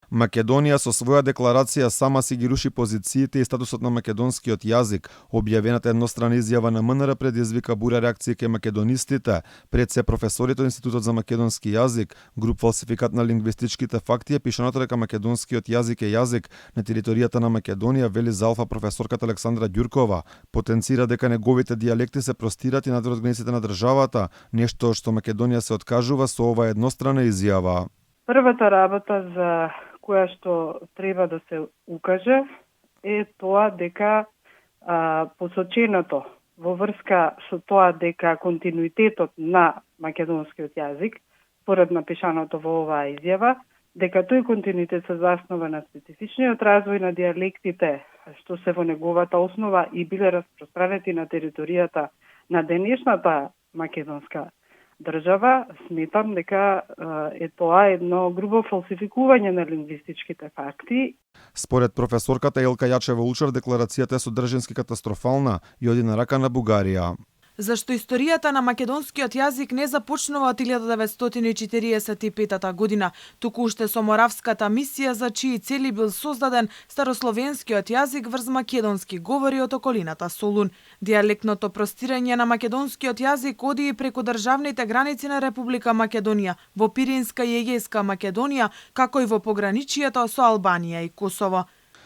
Македонија со своја декларација сама си ги руши позициите и статусот на македонскиот јазик. Објавената еднострана изјава на МНР предизвика бура реакции кај македонистите. Пред се професорите од Институтот за македонски јазик, груп фалсификат на лингвистичките факти е пишаното дека македонскиот јазик е јазик на територијата на Македонија, вели за Алфа професорката Александра Ѓуркова. Потенцира дека неговите дијалекти се простират и надвор границите на државата, нешто што Македонија се откажува со оваа еднострана изјава. Првата работа за која што треба да се укаже е тоа дека посоченото во врска со тоа дека континуитетот на македонскиот јазик, според напишаното во оваа изјава, дека тој континуитет се заснова на специфичниот развој на дијалектите што се во неговата основа и биле распространети на територијата на денешната македонска држава, сметам дека е тоа едно грубо фалсификување на лингвистичките факти. Според професорката Елка Јачева-Улчар, декларацијата е содржински катастрофална и оди на рака на Бугарија. Зашто историјата на македонскиот јазик не започнува од 1945 година, туку уште со Моравската мисија за чии цели бил создаден старословенскиот јазик врз македонски говори од околината Солун. Дијалектното простирање на македонскиот јазик оди и преку државните граници на Република Македонија, во Пиринска и Егејска Македонија, како и во пограничието со Албанија и Косово.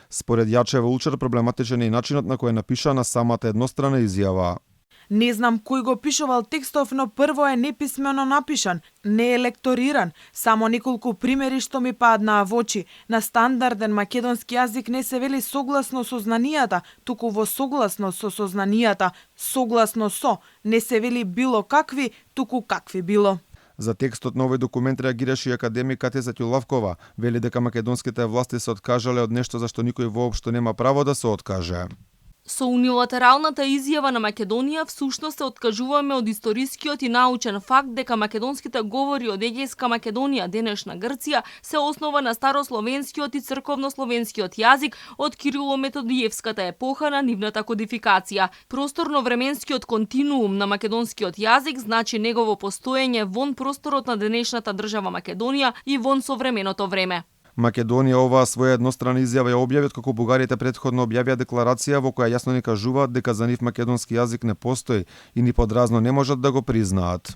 Според Јачева-Улчар, проблематичен е и начинот на кој е напишана самата еднострана изјава. Не знам кој го пишувал текстов, но прво е неписмено напишан, не е лекториран. Само неколку примери што ми паднаа во очи. На стандарден македонски јазик не се вели согласно со знанијата, туку во согласно со сознанијата. Согласно со, не се вели било какви, туку какви било. За текстот на овој документ реагираше и академик Катеза Ќулавкова. Вели дека македонските власти се откажале од нешто за што никој воопшто нема право да се откаже. Со унилатералната изјава на Македонија всушност се откажуваме од историскиот и научен факт дека македонските говори од Егејска Македонија, денешна Грција, се основа на старословенскиот и црковнословенскиот јазик од Кирило-Методиевската епоха на нивната кодификација. Просторно-временскиот континуум на македонскиот јазик значи негово постоење вон просторот на денешната држава Македонија и вон современото време. Македонија оваа своја еднострана изјава ја објави откако бугарите претходно објавија декларација во која јасно ни кажуваат дека за нив македонски јазик не постои и ни подразно не можат да го признаат.